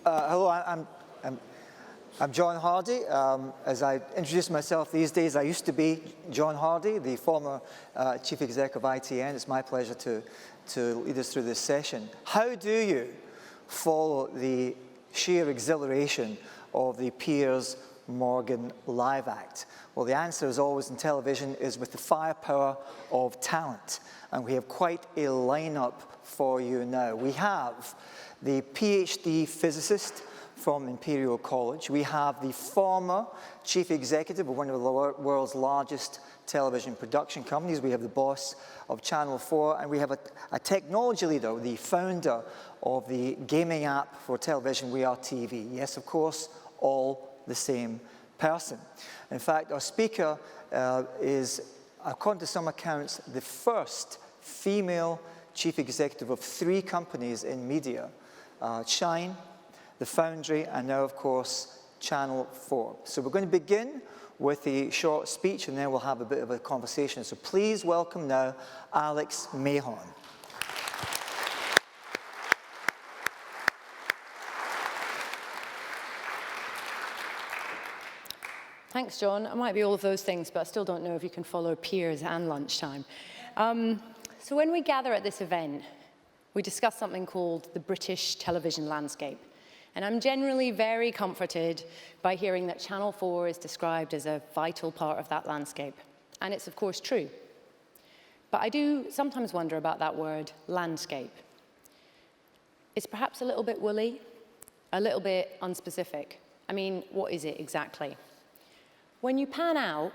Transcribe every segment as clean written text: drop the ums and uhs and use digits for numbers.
Hello, I'm John Hardie. As I introduce myself these days, I used to be John Hardie, the former Chief Executive of ITN. It's my pleasure to lead us through this session. How do you follow the sheer exhilaration of the Piers Morgan Live Act? Well, the answer, as always in television, is with the firepower of talent. And we have quite a lineup for you now. We have the PhD physicist from Imperial College. We have the former chief executive of one of the world's largest television production companies. We have the boss of Channel 4, and we have a technology leader, the founder of the gaming app for television, We Are TV. Yes, of course, all the same person. In fact, our speaker is, according to some accounts, the first female chief executive of 3 companies in media, Shine, The Foundry, and now, of course, Channel 4. So we're going to begin with a short speech, and then we'll have a bit of a conversation. So please welcome now Alex Mahon. Thanks, John. I might be all of those things, but I still don't know if you can follow Piers and lunchtime. So when we gather at this event, we discuss something called the British television landscape. And I'm generally very comforted by hearing that Channel 4 is described as a vital part of that landscape. And it's, of course, true. But I do sometimes wonder about that word, landscape. It's perhaps a little bit woolly, a little bit unspecific. I mean, what is it exactly? When you pan out,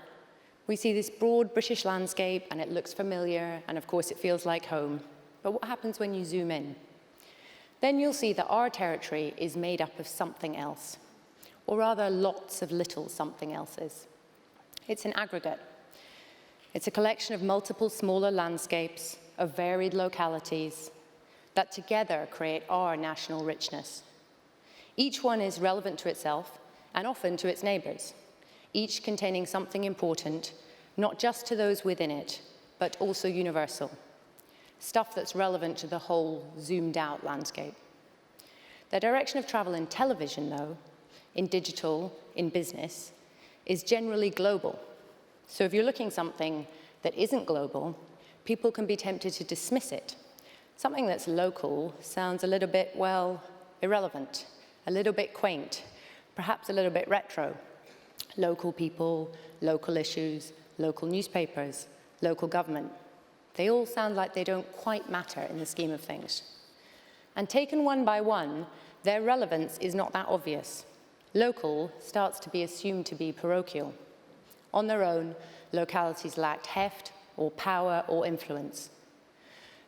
we see this broad British landscape, and it looks familiar, and of course it feels like home. But what happens when you zoom in? Then you'll see that our territory is made up of something else, or rather lots of little something elses. It's an aggregate. It's a collection of multiple smaller landscapes of varied localities that together create our national richness. Each one is relevant to itself, and often to its neighbors, each containing something important, not just to those within it, but also universal. Stuff that's relevant to the whole zoomed-out landscape. The direction of travel in television, though, in digital, in business, is generally global. So if you're looking at something that isn't global, people can be tempted to dismiss it. Something that's local sounds a little bit, well, irrelevant, a little bit quaint, perhaps a little bit retro. Local people, local issues, local newspapers, local government. They all sound like they don't quite matter in the scheme of things. And taken one by one, their relevance is not that obvious. Local starts to be assumed to be parochial. On their own, localities lacked heft or power or influence.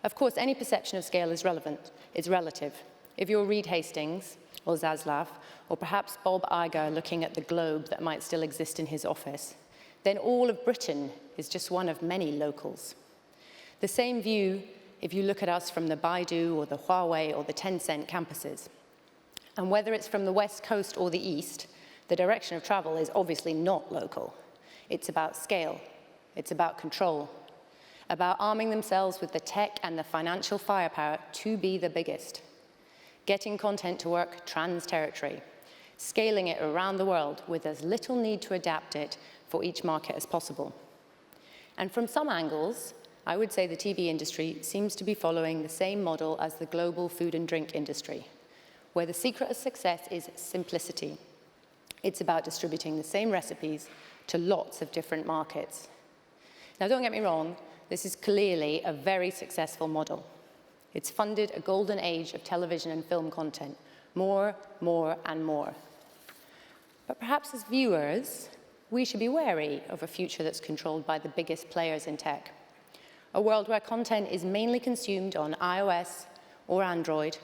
Of course, any perception of scale is relative. If you're Reed Hastings or Zaslav, or perhaps Bob Iger looking at the globe that might still exist in his office, then all of Britain is just one of many locals. The same view if you look at us from the Baidu or the Huawei or the Tencent campuses. And whether it's from the West Coast or the East, the direction of travel is obviously not local. It's about scale. It's about control. About arming themselves with the tech and the financial firepower to be the biggest. Getting content to work trans-territory. Scaling it around the world with as little need to adapt it for each market as possible. And from some angles, I would say the TV industry seems to be following the same model as the global food and drink industry, where the secret of success is simplicity. It's about distributing the same recipes to lots of different markets. Now, don't get me wrong, this is clearly a very successful model. It's funded a golden age of television and film content, more, and more. But perhaps as viewers, we should be wary of a future that's controlled by the biggest players in tech. A world where content is mainly consumed on iOS or Android,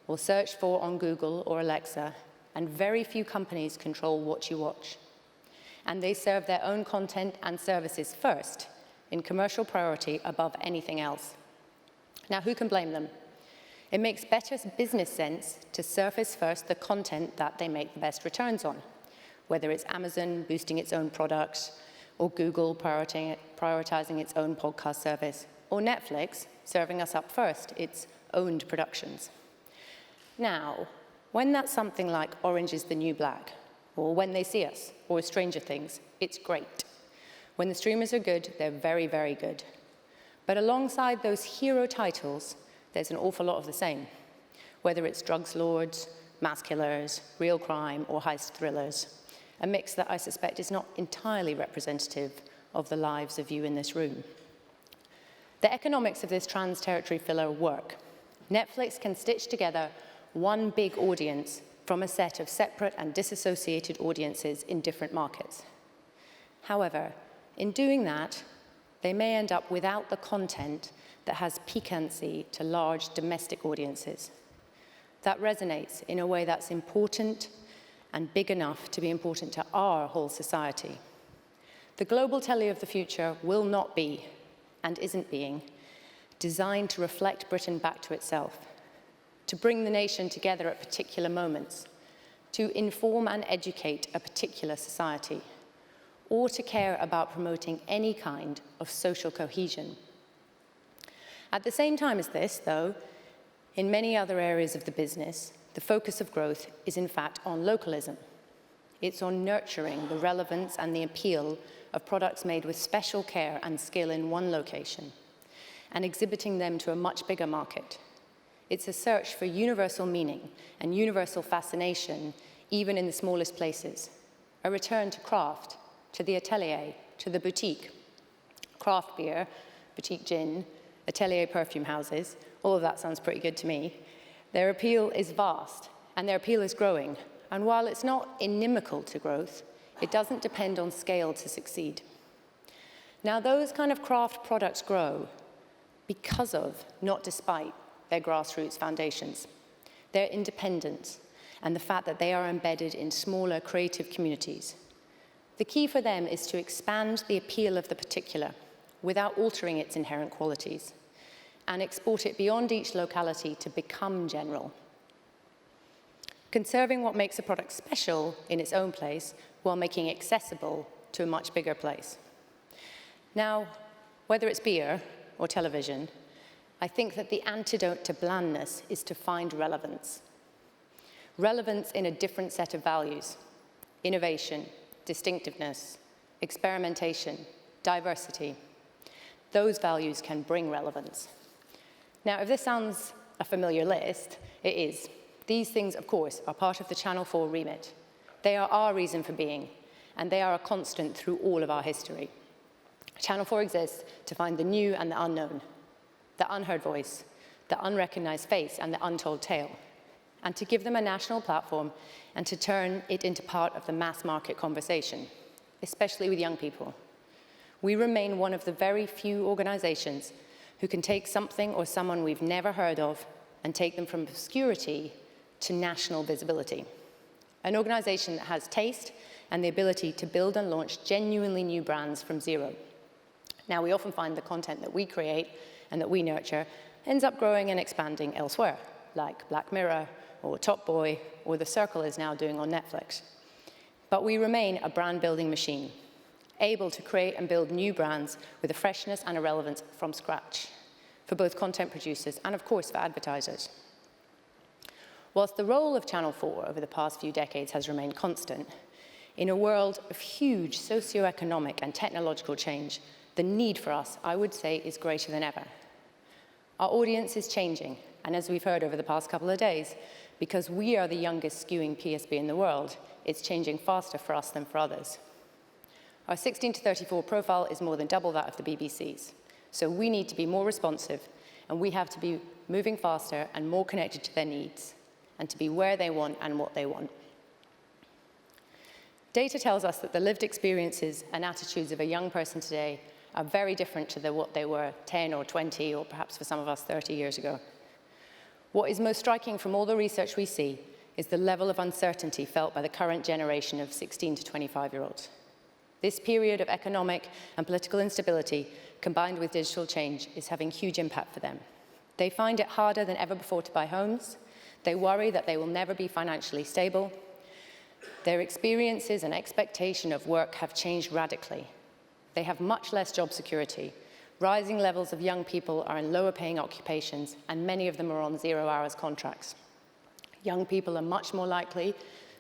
or searched for on Google or Alexa, and very few companies control what you watch. And they serve their own content and services first, in commercial priority above anything else. Now, who can blame them? It makes better business sense to surface first the content that they make the best returns on, whether it's Amazon boosting its own products, or Google prioritizing its own podcast service, or Netflix serving us up first its owned productions. Now, When that's something like Orange is the New Black, or When They See Us, or Stranger Things, it's great. When the streamers are good, they're very, very good. But alongside those hero titles, there's an awful lot of the same, whether it's drugs lords, mass killers, real crime, or heist thrillers, a mix that I suspect is not entirely representative of the lives of you in this room. The economics of this trans-territory filler work. Netflix can stitch together one big audience from a set of separate and disassociated audiences in different markets. However, in doing that, they may end up without the content that has piquancy to large domestic audiences. That resonates in a way that's important and big enough to be important to our whole society. The global telly of the future will not be, and isn't being, designed to reflect Britain back to itself, to bring the nation together at particular moments, to inform and educate a particular society, or to care about promoting any kind of social cohesion. At the same time as this, though, in many other areas of the business, the focus of growth is in fact on localism. It's on nurturing the relevance and the appeal of products made with special care and skill in one location, and exhibiting them to a much bigger market. It's a search for universal meaning and universal fascination, even in the smallest places. A return to craft, to the atelier, to the boutique. Craft beer, boutique gin, atelier perfume houses, all of that sounds pretty good to me. Their appeal is vast, and their appeal is growing. And while it's not inimical to growth, it doesn't depend on scale to succeed. Now, those kind of craft products grow because of, not despite, their grassroots foundations, their independence, and the fact that they are embedded in smaller creative communities. The key for them is to expand the appeal of the particular without altering its inherent qualities, and export it beyond each locality to become general. Conserving what makes a product special in its own place while making it accessible to a much bigger place. Now, whether it's beer or television, I think that the antidote to blandness is to find relevance. Relevance in a different set of values: innovation, distinctiveness, experimentation, diversity. Those values can bring relevance. Now, if this sounds a familiar list, it is. These things, of course, are part of the Channel 4 remit. They are our reason for being, and they are a constant through all of our history. Channel 4 exists to find the new and the unknown, the unheard voice, the unrecognized face, and the untold tale, and to give them a national platform and to turn it into part of the mass market conversation, especially with young people. We remain one of the very few organizations who can take something or someone we've never heard of and take them from obscurity to national visibility. An organization that has taste and the ability to build and launch genuinely new brands from zero. Now, we often find the content that we create and that we nurture ends up growing and expanding elsewhere, like Black Mirror or Top Boy, or The Circle is now doing on Netflix. But we remain a brand-building machine, able to create and build new brands with a freshness and a relevance from scratch for both content producers and, of course, for advertisers. Whilst the role of Channel 4 over the past few decades has remained constant, in a world of huge socioeconomic and technological change, the need for us, I would say, is greater than ever. Our audience is changing, and as we've heard over the past couple of days, because we are the youngest skewing PSB in the world, it's changing faster for us than for others. Our 16 to 34 profile is more than double that of the BBC's. So we need to be more responsive, and we have to be moving faster and more connected to their needs, and to be where they want and what they want. Data tells us that the lived experiences and attitudes of a young person today are very different to what they were 10 or 20, or perhaps for some of us 30 years ago. What is most striking from all the research we see is the level of uncertainty felt by the current generation of 16 to 25-year-olds. This period of economic and political instability, combined with digital change, is having huge impact for them. They find it harder than ever before to buy homes. They worry that they will never be financially stable. Their experiences and expectation of work have changed radically. They have much less job security. Rising levels of young people are in lower paying occupations, and many of them are on 0 hours contracts. Young people are much more likely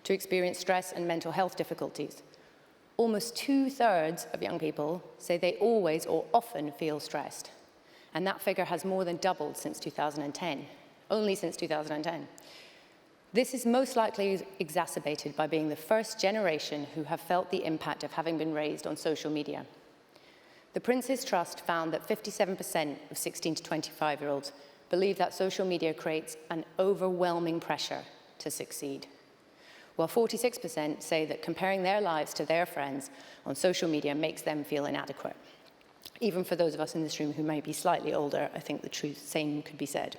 to experience stress and mental health difficulties. Almost 2/3 of young people say they always or often feel stressed. And that figure has more than doubled since 2010, only since 2010. This is most likely exacerbated by being the first generation who have felt the impact of having been raised on social media. The Prince's Trust found that 57% of 16 to 25-year-olds believe that social media creates an overwhelming pressure to succeed, while 46% say that comparing their lives to their friends on social media makes them feel inadequate. Even for those of us in this room who may be slightly older, I think the same could be said.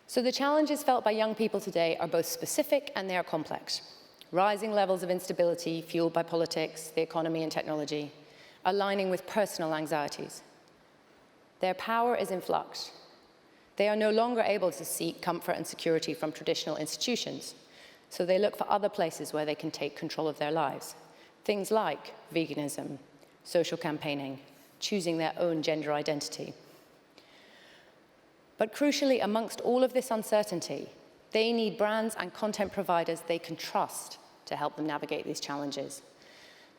So the challenges felt by young people today are both specific and they are complex. Rising levels of instability fueled by politics, the economy, and technology, aligning with personal anxieties. Their power is in flux. They are no longer able to seek comfort and security from traditional institutions, so they look for other places where they can take control of their lives. Things like veganism, social campaigning, choosing their own gender identity. But crucially, amongst all of this uncertainty, they need brands and content providers they can trust to help them navigate these challenges,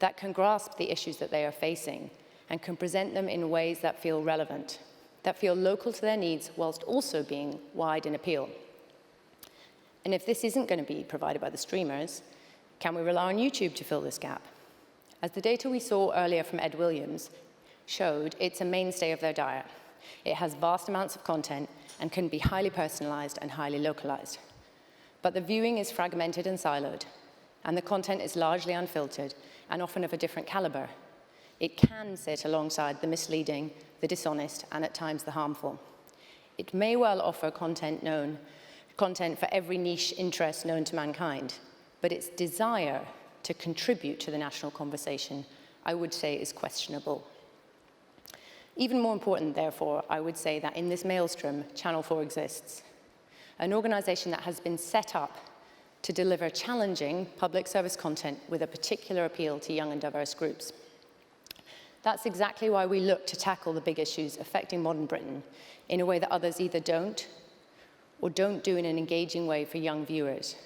that can grasp the issues that they are facing and can present them in ways that feel relevant, that feel local to their needs whilst also being wide in appeal. And if this isn't going to be provided by the streamers, can we rely on YouTube to fill this gap? As the data we saw earlier from Ed Williams showed, it's a mainstay of their diet. It has vast amounts of content and can be highly personalized and highly localized. But the viewing is fragmented and siloed, and the content is largely unfiltered and often of a different caliber. It can sit alongside the misleading, the dishonest, and at times the harmful. It may well offer content for every niche interest known to mankind, but its desire to contribute to the national conversation, I would say, is questionable. Even more important, therefore, I would say that in this maelstrom, Channel 4 exists, an organization that has been set up to deliver challenging public service content with a particular appeal to young and diverse groups. That's exactly why we look to tackle the big issues affecting modern Britain in a way that others either don't or don't do in an engaging way for young viewers.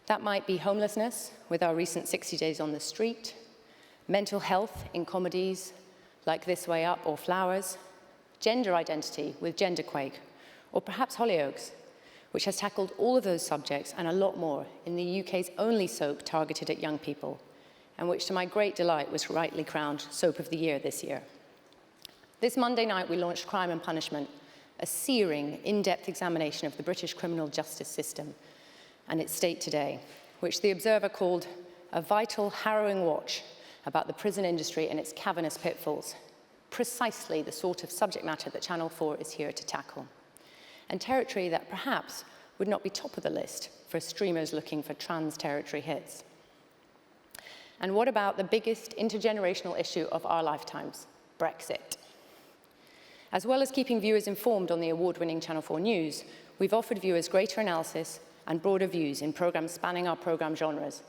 That might be homelessness with our recent 60 Days on the Street, mental health in comedies like This Way Up or Flowers, gender identity with Genderquake, or perhaps Hollyoaks, which has tackled all of those subjects and a lot more in the UK's only soap targeted at young people, and which to my great delight was rightly crowned Soap of the Year this year. This Monday night we launched Crime and Punishment, a searing, in-depth examination of the British criminal justice system and its state today, which the Observer called a vital, harrowing watch about the prison industry and its cavernous pitfalls, precisely the sort of subject matter that Channel 4 is here to tackle, and territory that perhaps would not be top of the list for streamers looking for trans-territory hits. And what about the biggest intergenerational issue of our lifetimes, Brexit? As well as keeping viewers informed on the award-winning Channel 4 News, we've offered viewers greater analysis and broader views in programs spanning our program genres,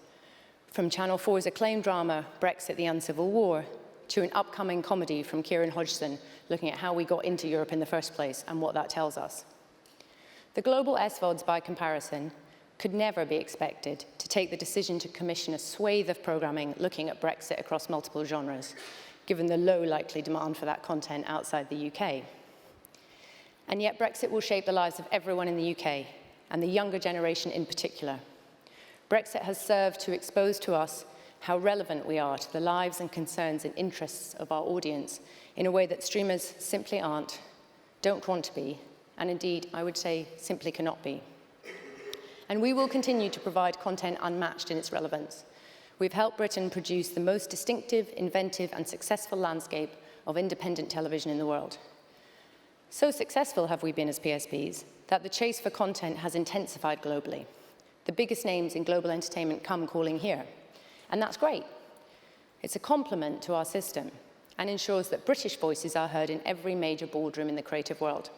from Channel 4's acclaimed drama, Brexit, the Uncivil War, to an upcoming comedy from Kieran Hodgson, looking at how we got into Europe in the first place and what that tells us. The global SVODs, by comparison, could never be expected to take the decision to commission a swathe of programming looking at Brexit across multiple genres, given the low likely demand for that content outside the UK. And yet Brexit will shape the lives of everyone in the UK, and the younger generation in particular. Brexit has served to expose to us how relevant we are to the lives and concerns and interests of our audience in a way that streamers simply aren't, don't want to be, and indeed, I would say, simply cannot be. And we will continue to provide content unmatched in its relevance. We've helped Britain produce the most distinctive, inventive, and successful landscape of independent television in the world. So successful have we been as PSBs that the chase for content has intensified globally. The biggest names in global entertainment come calling here, and that's great. It's a complement to our system and ensures that British voices are heard in every major boardroom in the creative world.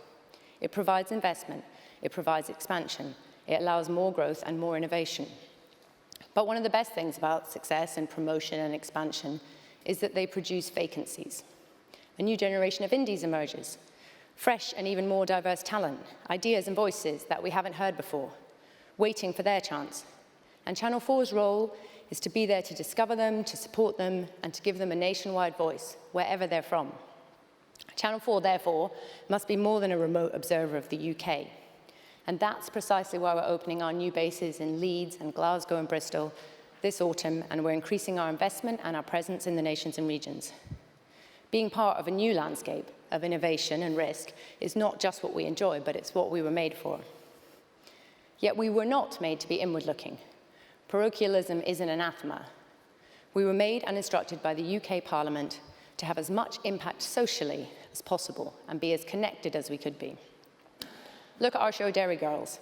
It provides investment, it provides expansion, it allows more growth and more innovation. But one of the best things about success and promotion and expansion is that they produce vacancies. A new generation of indies emerges, fresh and even more diverse talent, ideas and voices that we haven't heard before. waiting for their chance. And Channel 4's role is to be there to discover them, to support them, and to give them a nationwide voice, wherever they're from. Channel 4, therefore, must be more than a remote observer of the UK. And that's precisely why we're opening our new bases in Leeds and Glasgow and Bristol this autumn, and we're increasing our investment and our presence in the nations and regions. Being part of a new landscape of innovation and risk is not just what we enjoy, but it's what we were made for. Yet we were not made to be inward-looking. Parochialism is an anathema. We were made and instructed by the UK Parliament to have as much impact socially as possible and be as connected as we could be. Look at our show Dairy Girls.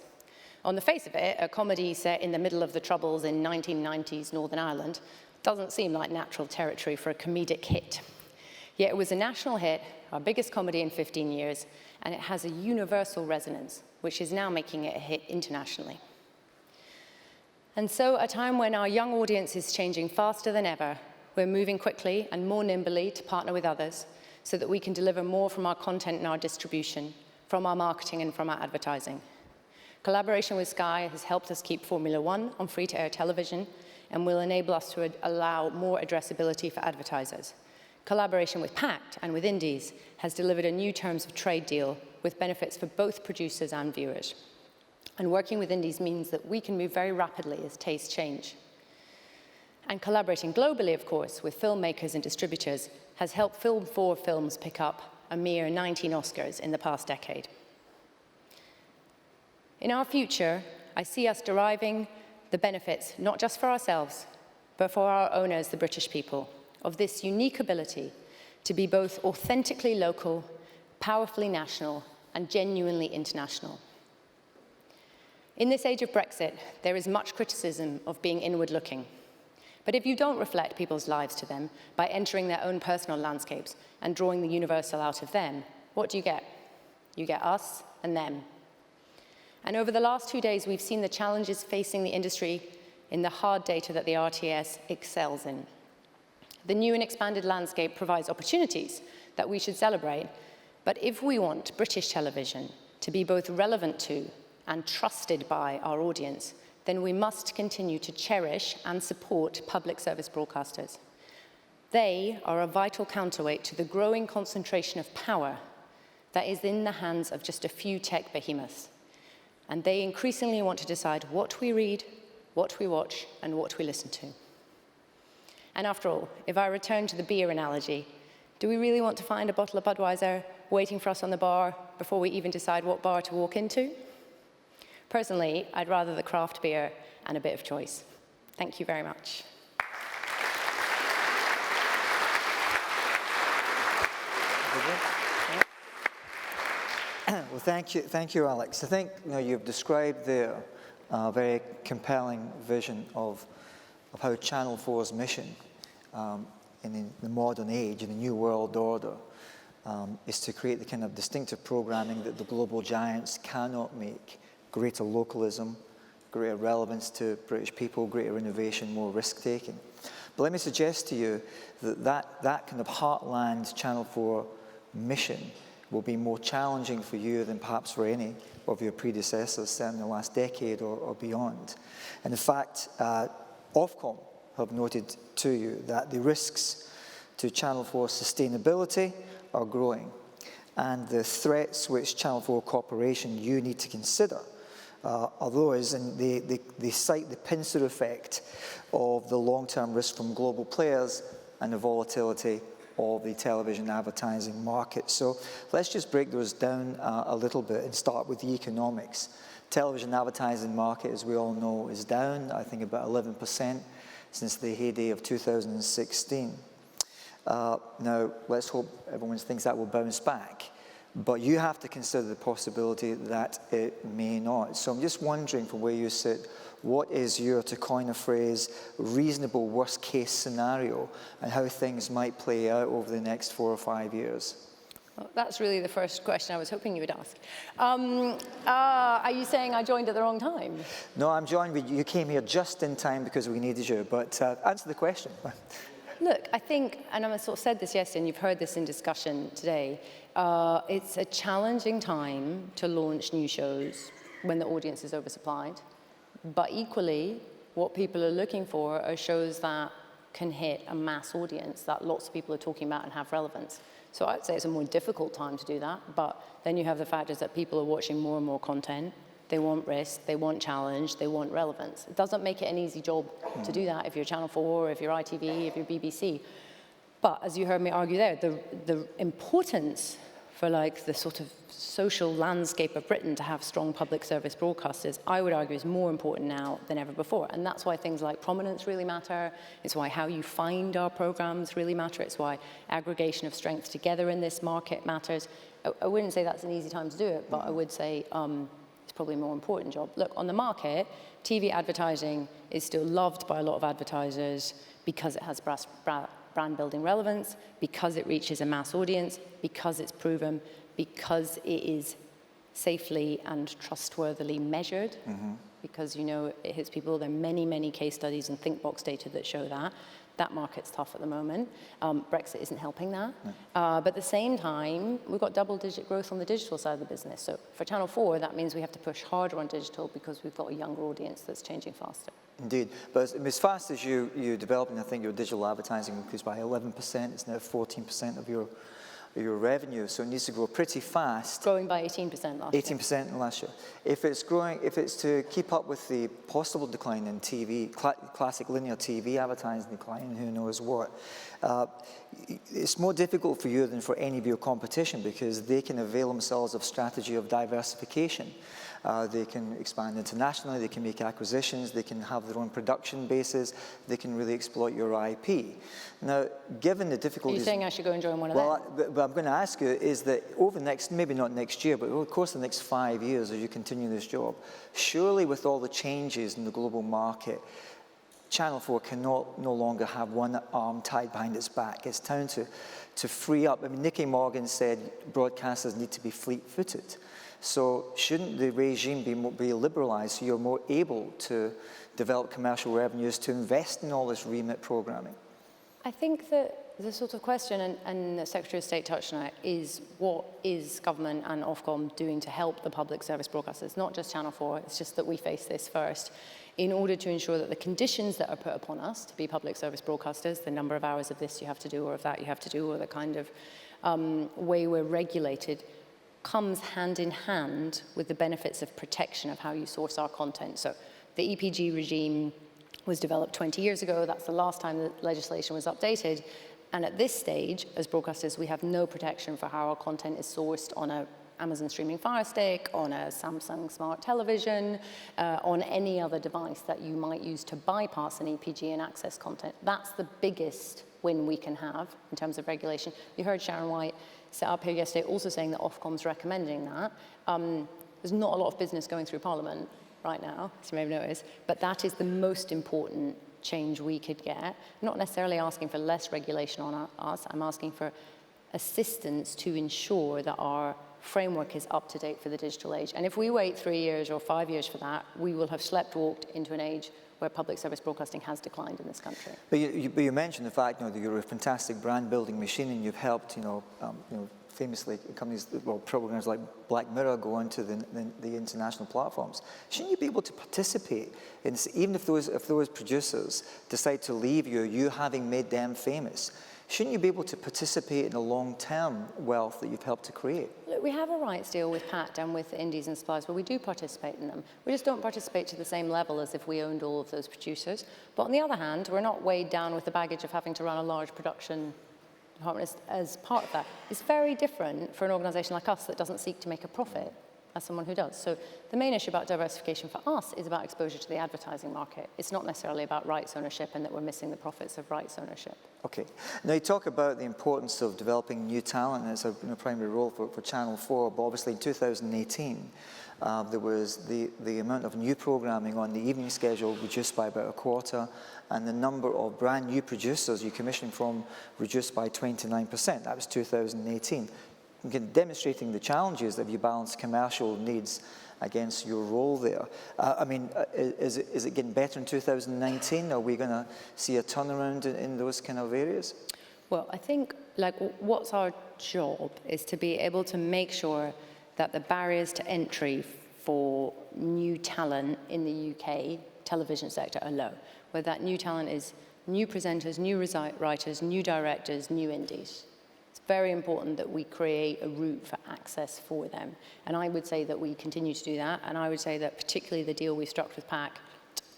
On the face of it, a comedy set in the middle of the Troubles in 1990s Northern Ireland doesn't seem like natural territory for a comedic hit. Yet it was a national hit, our biggest comedy in 15 years, and it has a universal resonance, which is now making it a hit internationally. And so, at a time when our young audience is changing faster than ever, we're moving quickly and more nimbly to partner with others so that we can deliver more from our content and our distribution, from our marketing and from our advertising. Collaboration with Sky has helped us keep Formula One on free-to-air television and will enable us to allow more addressability for advertisers. Collaboration with Pact and with Indies has delivered a new terms of trade deal with benefits for both producers and viewers. And working with Indies means that we can move very rapidly as tastes change. And collaborating globally, of course, with filmmakers and distributors has helped Film 4 films pick up a mere 19 Oscars in the past decade. In our future, I see us deriving the benefits, not just for ourselves, but for our owners, the British people, of this unique ability to be both authentically local, powerfully national, and genuinely international. In this age of Brexit, there is much criticism of being inward-looking. But if you don't reflect people's lives to them by entering their own personal landscapes and drawing the universal out of them, what do you get? You get us and them. And over the last 2 days, we've seen the challenges facing the industry in the hard data that the RTS excels in. The new and expanded landscape provides opportunities that we should celebrate, but if we want British television to be both relevant to and trusted by our audience, then we must continue to cherish and support public service broadcasters. They are a vital counterweight to the growing concentration of power that is in the hands of just a few tech behemoths. And they increasingly want to decide what we read, what we watch, and what we listen to. And after all, if I return to the beer analogy, do we really want to find a bottle of Budweiser waiting for us on the bar before we even decide what bar to walk into? Personally, I'd rather the craft beer and a bit of choice. Thank you very much. Well, thank you, Alex. I think you've described there a very compelling vision of how Channel 4's mission in the modern age, in the new world order, is to create the kind of distinctive programming that the global giants cannot make. Greater localism, greater relevance to British people, greater innovation, more risk-taking. But let me suggest to you that kind of heartland Channel 4 mission will be more challenging for you than perhaps for any of your predecessors, certainly in the last decade or beyond. And in fact, Ofcom have noted to you that the risks to Channel 4's sustainability are growing, and the threats which Channel 4 Corporation you need to consider are those, and they cite the pincer effect of the long-term risk from global players and the volatility of the television advertising market. So let's just break those down a little bit and start with the economics. Television advertising market, as we all know, is down, I think about 11% since the heyday of 2016. Now, let's hope everyone thinks that will bounce back. But you have to consider the possibility that it may not. So I'm just wondering, from where you sit, what is your, to coin a phrase, reasonable worst-case scenario, and how things might play out over the next 4 or 5 years? Well, that's really the first question I was hoping you would ask. Are you saying I joined at the wrong time? No, I'm joined with you. You came here just in time because we needed you, but answer the question. Look, I think, and I sort of said this yesterday, and you've heard this in discussion today, it's a challenging time to launch new shows when the audience is oversupplied. But equally, what people are looking for are shows that can hit a mass audience that lots of people are talking about and have relevance. So I'd say it's a more difficult time to do that, but then you have the fact is that people are watching more and more content. They want risk, they want challenge, they want relevance. It doesn't make it an easy job to do that if you're Channel 4, if you're ITV, if you're BBC. But as you heard me argue there, the importance for like the sort of social landscape of Britain to have strong public service broadcasters, I would argue is more important now than ever before. And that's why things like prominence really matter. It's why how you find our programs really matter. It's why aggregation of strengths together in this market matters. I wouldn't say that's an easy time to do it, but I would say it's probably a more important job. Look, on the market, TV advertising is still loved by a lot of advertisers because it has brand building relevance, because it reaches a mass audience, because it's proven, because it is safely and trustworthily measured, because you know it hits people. There are many, many case studies and think box data that show that. That market's tough at the moment. Brexit isn't helping that. But at the same time, we've got double-digit growth on the digital side of the business. So for Channel 4, that means we have to push harder on digital because we've got a younger audience that's changing faster. Indeed. But as fast as you develop, and I think your digital advertising increased by 11%, it's now 14% of your revenue, so it needs to grow pretty fast. Growing by 18% last year. 18% last year. If it's to keep up with the possible decline in TV, classic linear TV advertising decline, who knows what, it's more difficult for you than for any of your competition because they can avail themselves of strategy of diversification. They can expand internationally, they can make acquisitions, they can have their own production bases, they can really exploit your IP. Now, given the difficulties... Are you saying I should go and join one of them? But I'm going to ask you is that over the next, maybe not next year, but over the course of the next 5 years as you continue this job, surely with all the changes in the global market, Channel 4 cannot no longer have one arm tied behind its back. It's time to free up. I mean, Nicky Morgan said broadcasters need to be fleet-footed. So shouldn't the regime be liberalized so you're more able to develop commercial revenues to invest in all this remit programming? I think that the sort of question, and the Secretary of State touched on it, is what is government and Ofcom doing to help the public service broadcasters, not just Channel 4, it's just that we face this first, in order to ensure that the conditions that are put upon us to be public service broadcasters, the number of hours of this you have to do or of that you have to do, or the kind of way we're regulated, comes hand in hand with the benefits of protection of how you source our content. So the EPG regime was developed 20 years ago. That's the last time the legislation was updated. And at this stage, as broadcasters, we have no protection for how our content is sourced on a Amazon streaming Fire Stick, on a Samsung smart television, on any other device that you might use to bypass an EPG and access content. That's the biggest win we can have in terms of regulation. You heard Sharon White set up here yesterday also saying that Ofcom's recommending that. There's not a lot of business going through Parliament right now, as you may have noticed, but that is the most important change we could get. I'm not necessarily asking for less regulation on us, I'm asking for assistance to ensure that our framework is up to date for the digital age. And if we wait 3 years or 5 years for that, we will have walked into an age where public service broadcasting has declined in this country. But you mentioned the fact, that you're a fantastic brand building machine, and you've helped, famously companies, programs like Black Mirror go onto the international platforms. Shouldn't you be able to participate in, even if those producers decide to leave you having made them famous? Shouldn't you be able to participate in the long-term wealth that you've helped to create? Look, we have a rights deal with PAT and with Indies and Suppliers where we do participate in them. We just don't participate to the same level as if we owned all of those producers. But on the other hand, we're not weighed down with the baggage of having to run a large production department as part of that. It's very different for an organisation like us that doesn't seek to make a profit as someone who does. So the main issue about diversification for us is about exposure to the advertising market. It's not necessarily about rights ownership and that we're missing the profits of rights ownership. Okay. Now you talk about the importance of developing new talent as a primary role for Channel 4, but obviously in 2018 there was the amount of new programming on the evening schedule reduced by about a quarter, and the number of brand new producers you commissioned from reduced by 29%. That was 2018. Again, demonstrating the challenges of you balance commercial needs against your role there. Is it getting better in 2019? Are we going to see a turnaround in those kind of areas? Well, I think what's our job is to be able to make sure that the barriers to entry for new talent in the UK television sector are low, where that new talent is new presenters, new writers, new directors, new indies. It's very important that we create a route for access for them. And I would say that we continue to do that. And I would say that particularly the deal we struck with PAC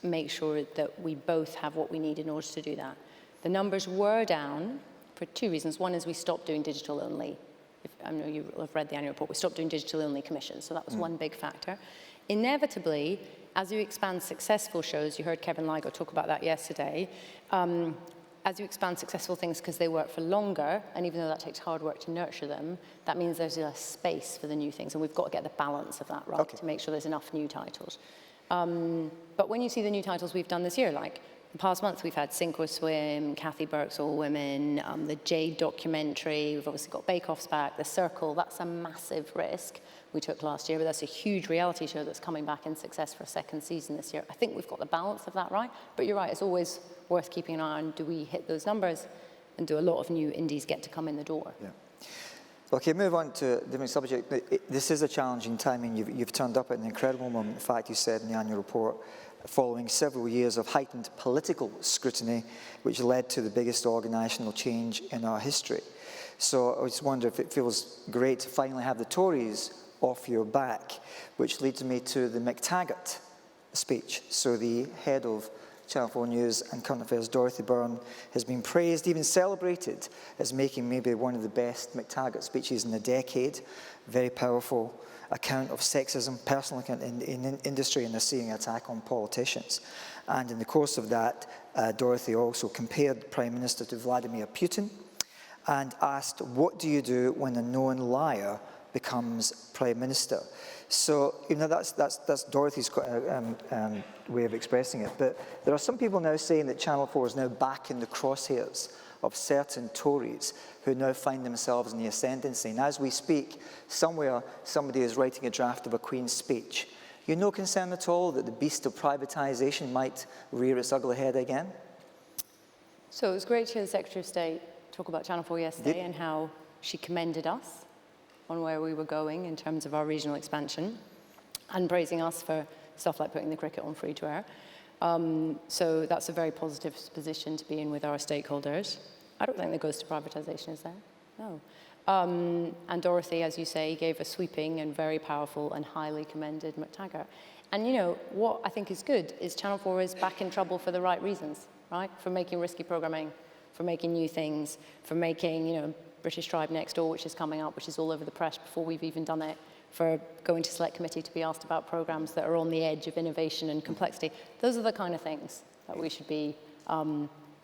makes sure that we both have what we need in order to do that. The numbers were down for two reasons. One is we stopped doing digital only. I know you will have read the annual report. We stopped doing digital only commissions. So that was one big factor. Inevitably, as you expand successful shows, you heard Kevin Ligo talk about that yesterday, as you expand successful things because they work for longer, and even though that takes hard work to nurture them, that means there's less space for the new things, and we've got to get the balance of that right to make sure there's enough new titles. But when you see the new titles we've done this year, like the past month we've had Sink or Swim, Kathy Burke's All Women, the Jade documentary, we've obviously got Bake Off's back, The Circle, that's a massive risk we took last year, but that's a huge reality show that's coming back in success for a second season this year. I think we've got the balance of that right, but you're right, it's always worth keeping an eye on, do we hit those numbers, and do a lot of new indies get to come in the door? Yeah. Okay, move on to a different subject. This is a challenging time, and you've turned up at an incredible moment. In fact, you said in the annual report, following several years of heightened political scrutiny, which led to the biggest organisational change in our history. So I just wonder if it feels great to finally have the Tories off your back, which leads me to the McTaggart speech. So the head of Channel 4 News and Current Affairs, Dorothy Byrne, has been praised, even celebrated, as making maybe one of the best McTaggart speeches in a decade. Very powerful account of sexism, personal account in industry, and a searing attack on politicians. And in the course of that, Dorothy also compared the Prime Minister to Vladimir Putin and asked, what do you do when a known liar becomes Prime Minister? So, you know, that's Dorothy's way of expressing it. But there are some people now saying that Channel 4 is now back in the crosshairs of certain Tories who now find themselves in the ascendancy. And as we speak, somewhere somebody is writing a draft of a Queen's speech. You no concern at all that the beast of privatisation might rear its ugly head again? So it was great to hear the Secretary of State talk about Channel 4 yesterday and how she commended us on where we were going in terms of our regional expansion and praising us for stuff like putting the cricket on free to air. So that's a very positive position to be in with our stakeholders. I don't think that goes to privatisation, is there? No. And Dorothy, as you say, gave a sweeping and very powerful and highly commended McTaggart. And you know, what I think is good is Channel 4 is back in trouble for the right reasons, right? For making risky programming, for making new things, for making, you know, British Tribe Next Door, which is coming up, which is all over the press before we've even done it, for going to select committee to be asked about programs that are on the edge of innovation and complexity. Those are the kind of things that we should be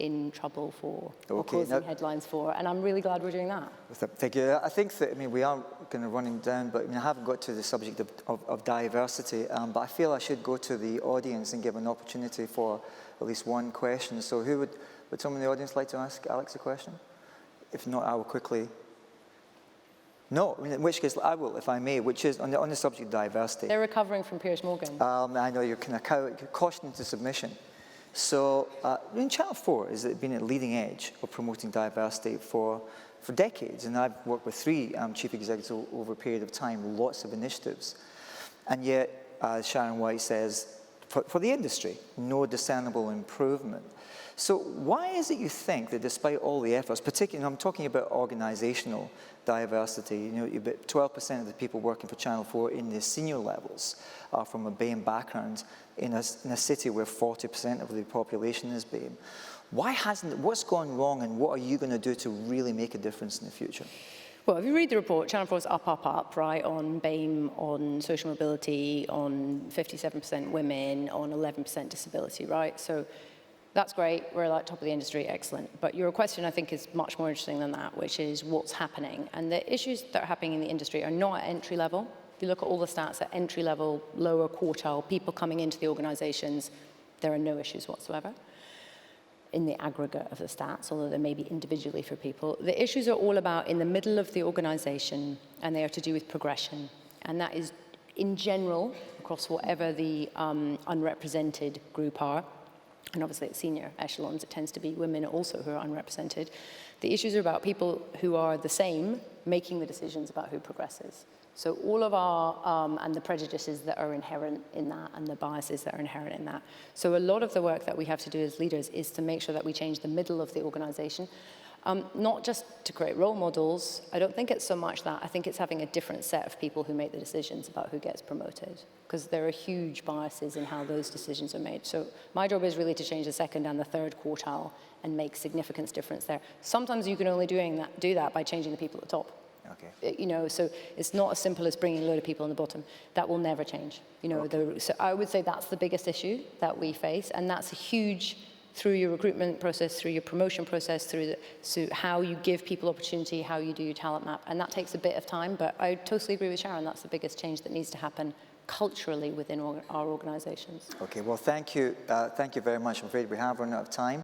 in trouble for, or causing headlines for, and I'm really glad we're doing that. Thank you. I think that, I mean, we are kind of running down, but I haven't got to the subject of diversity, but I feel I should go to the audience and give an opportunity for at least one question. So would someone in the audience like to ask Alex a question? If not, I will quickly. No, I mean, in which case I will, if I may, which is on the subject of diversity. They're recovering from Piers Morgan. I know you're kind of cautioned to submission. So, in Channel 4 has been at the leading edge of promoting diversity for decades, and I've worked with 3 chief executives over a period of time, lots of initiatives. And yet, as Sharon White says, for the industry, no discernible improvement. So why is it you think that despite all the efforts, particularly, I'm talking about organisational diversity, you know, about 12% of the people working for Channel 4 in the senior levels are from a BAME background in a city where 40% of the population is BAME. What's gone wrong, and what are you going to do to really make a difference in the future? Well, if you read the report, Channel 4 is up, right, on BAME, on social mobility, on 57% women, on 11% disability, right? So that's great, we're like top of the industry, excellent. But your question, I think, is much more interesting than that, which is what's happening. And the issues that are happening in the industry are not at entry level. If you look at all the stats at entry level, lower quartile, people coming into the organizations, there are no issues whatsoever in the aggregate of the stats, although there may be individually for people. The issues are all about in the middle of the organization, and they are to do with progression. And that is, in general, across whatever the unrepresented group are, and obviously at senior echelons, it tends to be women also who are unrepresented. The issues are about people who are the same making the decisions about who progresses. So all of our, and the prejudices that are inherent in that and the biases that are inherent in that. So a lot of the work that we have to do as leaders is to make sure that we change the middle of the organization. Not just to create role models. I don't think it's so much that. I think it's having a different set of people who make the decisions about who gets promoted, because there are huge biases in how those decisions are made. So my job is really to change the second and the third quartile and make significant difference there. Sometimes you can only do that by changing the people at the top. Okay. You know, so it's not as simple as bringing a load of people on the bottom. That will never change. You know, okay. So I would say that's the biggest issue that we face, and that's a huge, through your recruitment process, through your promotion process, so how you give people opportunity, how you do your talent map, and that takes a bit of time, but I totally agree with Sharon, that's the biggest change that needs to happen culturally within our organizations. Okay, well, thank you very much. I'm afraid we have run out of time.